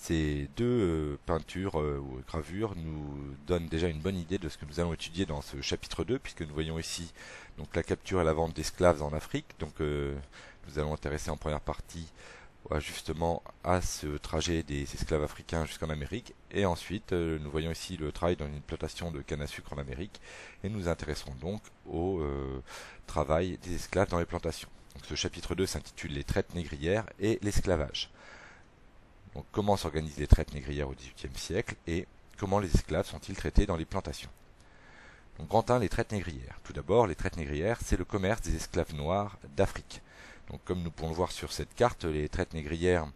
Ces deux peintures ou gravures nous donnent déjà une bonne idée de ce que nous allons étudier dans ce chapitre 2, puisque nous voyons ici donc la capture et la vente d'esclaves en Afrique. Donc nous allons intéresser en première partie justement à ce trajet des esclaves africains jusqu'en Amérique. Et ensuite, nous voyons ici le travail dans une plantation de canne à sucre en Amérique. Et nous nous intéresserons donc au travail des esclaves dans les plantations. Donc, ce chapitre 2 s'intitule Les traites négrières et l'esclavage. Donc, comment s'organisent les traites négrières au XVIIIe siècle et comment les esclaves sont-ils traités dans les plantations. Donc, grand 1, les traites négrières. Tout d'abord, les traites négrières, c'est le commerce des esclaves noirs d'Afrique. Donc, comme nous pouvons le voir sur cette carte, les traites négrières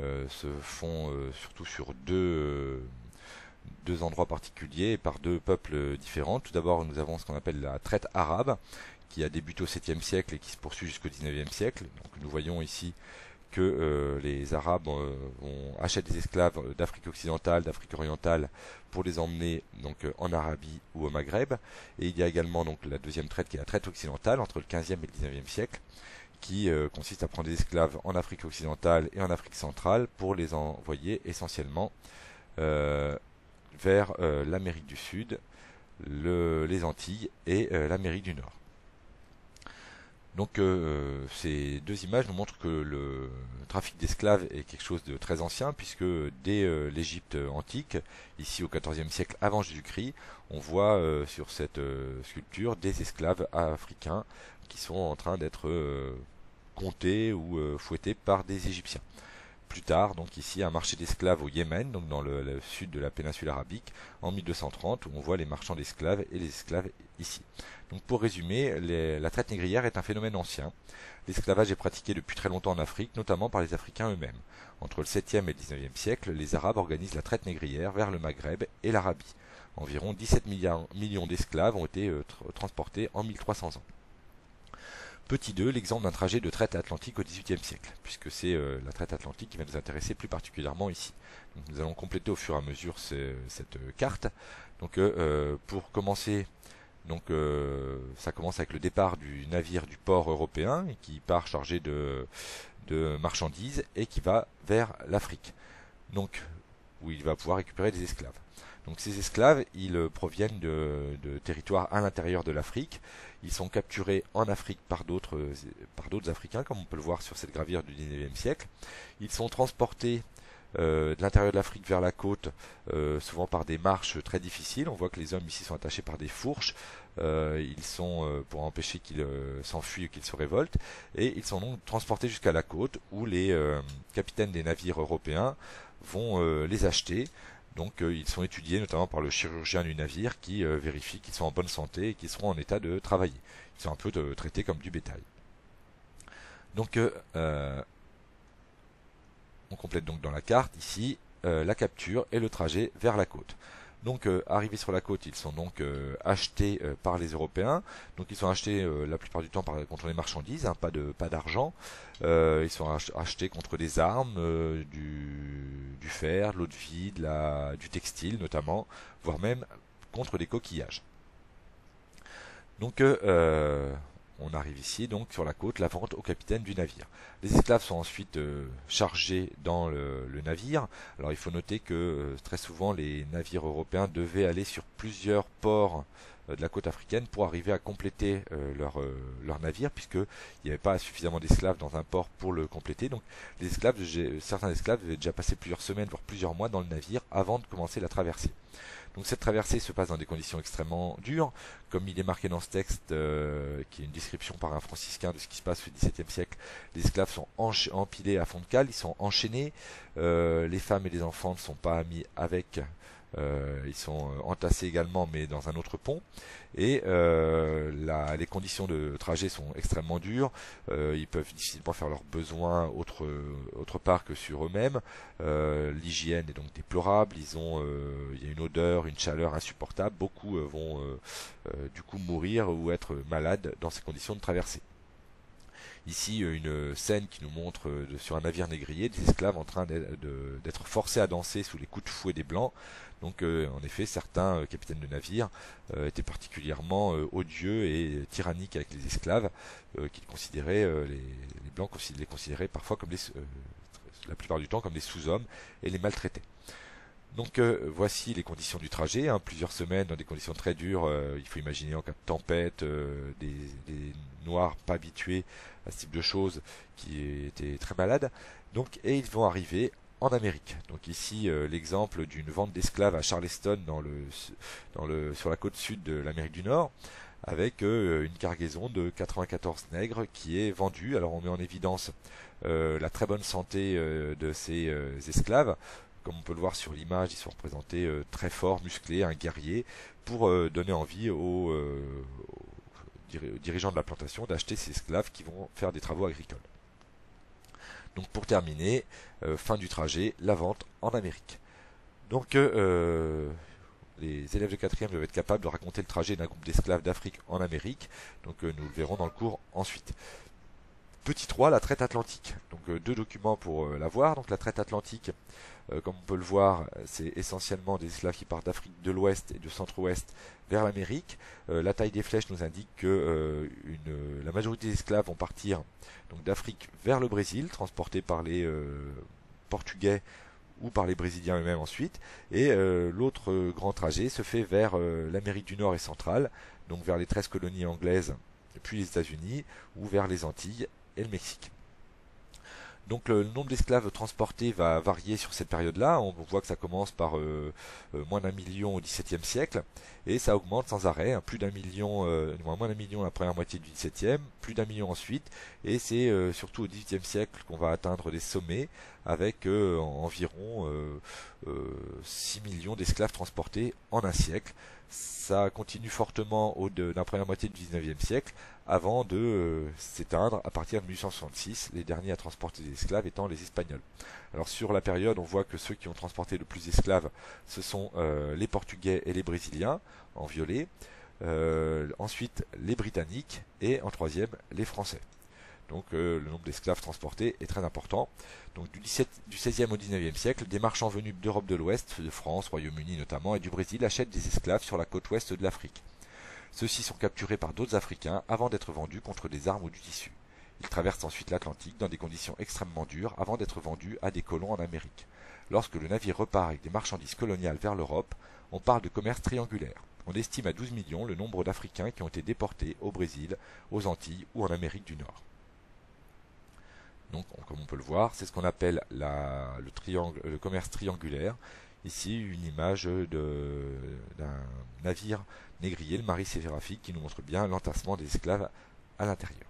se font surtout sur deux endroits particuliers et par deux peuples différents. Tout d'abord, nous avons ce qu'on appelle la traite arabe, qui a débuté au 7e siècle et qui se poursuit jusqu'au 19e siècle. Donc, nous voyons ici que les Arabes achètent des esclaves d'Afrique occidentale, d'Afrique orientale pour les emmener donc en Arabie ou au Maghreb. Et il y a également donc la deuxième traite qui est la traite occidentale entre le 15e et le 19e siècle, qui consiste à prendre des esclaves en Afrique occidentale et en Afrique centrale pour les envoyer essentiellement vers l'Amérique du Sud, les Antilles et l'Amérique du Nord. Donc ces deux images nous montrent que le trafic d'esclaves est quelque chose de très ancien, puisque dès l'Égypte antique, ici au XIVe siècle avant Jésus-Christ, on voit sur cette sculpture des esclaves africains qui sont en train d'être comptés ou fouettés par des Égyptiens. Plus tard, donc ici, un marché d'esclaves au Yémen, donc dans le sud de la péninsule arabique, en 1230, où on voit les marchands d'esclaves et les esclaves ici. Donc pour résumer, la traite négrière est un phénomène ancien. L'esclavage est pratiqué depuis très longtemps en Afrique, notamment par les Africains eux-mêmes. Entre le 7e et le 19e siècle, les Arabes organisent la traite négrière vers le Maghreb et l'Arabie. Environ 17 millions d'esclaves ont été transportés en 1300 ans. Petit 2, l'exemple d'un trajet de traite atlantique au XVIIIe siècle, puisque c'est la traite atlantique qui va nous intéresser plus particulièrement ici. Donc, nous allons compléter au fur et à mesure cette carte. Donc pour commencer, ça commence avec le départ du navire du port européen qui part chargé de marchandises et qui va vers l'Afrique, donc où il va pouvoir récupérer des esclaves. Donc ces esclaves, ils proviennent de territoires à l'intérieur de l'Afrique. Ils sont capturés en Afrique par d'autres Africains, comme on peut le voir sur cette gravure du XIXe siècle. Ils sont transportés de l'intérieur de l'Afrique vers la côte, souvent par des marches très difficiles. On voit que les hommes ici sont attachés par des fourches. Ils sont pour empêcher qu'ils s'enfuient ou qu'ils se révoltent. Et ils sont donc transportés jusqu'à la côte, où les capitaines des navires européens vont les acheter. Donc ils sont étudiés notamment par le chirurgien du navire qui vérifie qu'ils sont en bonne santé et qu'ils seront en état de travailler. Ils sont un peu traités comme du bétail. Donc on complète donc dans la carte ici la capture et le trajet vers la côte. Donc arrivés sur la côte, ils sont donc achetés par les Européens. Donc ils sont achetés la plupart du temps contre les marchandises, hein, pas d'argent. Ils sont achetés contre des armes, du fer, de l'eau de vie, du textile notamment, voire même contre des coquillages. Donc on arrive ici, donc sur la côte, la vente au capitaine du navire. Les esclaves sont ensuite chargés dans le navire. Alors il faut noter que très souvent les navires européens devaient aller sur plusieurs ports de la côte africaine pour arriver à compléter leur navire, puisqu'il n'y avait pas suffisamment d'esclaves dans un port pour le compléter. Donc certains esclaves devaient déjà passer plusieurs semaines, voire plusieurs mois dans le navire avant de commencer la traversée. Donc cette traversée se passe dans des conditions extrêmement dures, comme il est marqué dans ce texte, qui est une description par un franciscain de ce qui se passe au XVIIe siècle. Les esclaves sont empilés à fond de cale, ils sont enchaînés, les femmes et les enfants ne sont pas mis avec, ils sont entassés également, mais dans un autre pont. Et les conditions de trajet sont extrêmement dures. Ils peuvent difficilement faire leurs besoins autre part que sur eux-mêmes. L'hygiène est donc déplorable. Il y a une odeur, une chaleur insupportable. Beaucoup vont du coup mourir ou être malades dans ces conditions de traversée. Ici, une scène qui nous montre sur un navire négrier des esclaves en train d'être forcés à danser sous les coups de fouet des Blancs. Donc, en effet, certains capitaines de navires étaient particulièrement odieux et tyranniques avec les esclaves, qu'ils considéraient, les Blancs les considéraient parfois comme la plupart du temps comme des sous-hommes, et les maltraitaient. Donc voici les conditions du trajet, hein, plusieurs semaines dans des conditions très dures, il faut imaginer en cas de tempête, des Noirs pas habitués à ce type de choses qui étaient très malades. Donc, et ils vont arriver en Amérique. Donc ici l'exemple d'une vente d'esclaves à Charleston sur la côte sud de l'Amérique du Nord, avec une cargaison de 94 nègres qui est vendue. Alors on met en évidence la très bonne santé de ces esclaves. Comme on peut le voir sur l'image, ils sont représentés très forts, musclés, un guerrier, pour donner envie aux dirigeants de la plantation d'acheter ces esclaves qui vont faire des travaux agricoles. Donc pour terminer, fin du trajet, la vente en Amérique. Donc les élèves de 4e doivent être capables de raconter le trajet d'un groupe d'esclaves d'Afrique en Amérique. Donc nous le verrons dans le cours ensuite. Petit 3, la traite atlantique. Donc deux documents pour la voir. Donc la traite atlantique, comme on peut le voir, c'est essentiellement des esclaves qui partent d'Afrique de l'Ouest et de Centre-Ouest vers l'Amérique. La taille des flèches nous indique que la majorité des esclaves vont partir donc d'Afrique vers le Brésil, transportés par les Portugais ou par les Brésiliens eux-mêmes ensuite. Et l'autre grand trajet se fait vers l'Amérique du Nord et centrale, donc vers les 13 colonies anglaises, puis les États-Unis, ou vers les Antilles et le Mexique. Donc le nombre d'esclaves transportés va varier sur cette période-là. On voit que ça commence par moins d'1 million au XVIIe siècle et ça augmente sans arrêt. Hein, plus d'1 million, moins d'1 million la première moitié du XVIIe, plus d'1 million ensuite, et c'est surtout au XVIIIe siècle qu'on va atteindre des sommets avec environ 6 millions d'esclaves transportés en un siècle. Ça continue fortement dans la première moitié du XIXe siècle, avant de s'éteindre à partir de 1866, les derniers à transporter des esclaves étant les Espagnols. Alors sur la période, on voit que ceux qui ont transporté le plus d'esclaves, ce sont les Portugais et les Brésiliens, en violet, ensuite les Britanniques, et en troisième, les Français. Donc le nombre d'esclaves transportés est très important. Donc du XVIe au XIXe siècle, des marchands venus d'Europe de l'Ouest, de France, Royaume-Uni notamment, et du Brésil achètent des esclaves sur la côte ouest de l'Afrique. Ceux-ci sont capturés par d'autres Africains avant d'être vendus contre des armes ou du tissu. Ils traversent ensuite l'Atlantique dans des conditions extrêmement dures avant d'être vendus à des colons en Amérique. Lorsque le navire repart avec des marchandises coloniales vers l'Europe, on parle de commerce triangulaire. On estime à 12 millions le nombre d'Africains qui ont été déportés au Brésil, aux Antilles ou en Amérique du Nord. Donc, comme on peut le voir, c'est ce qu'on appelle le commerce triangulaire. Ici, une image d'un navire négrier, le Marie Séraphique, qui nous montre bien l'entassement des esclaves à l'intérieur.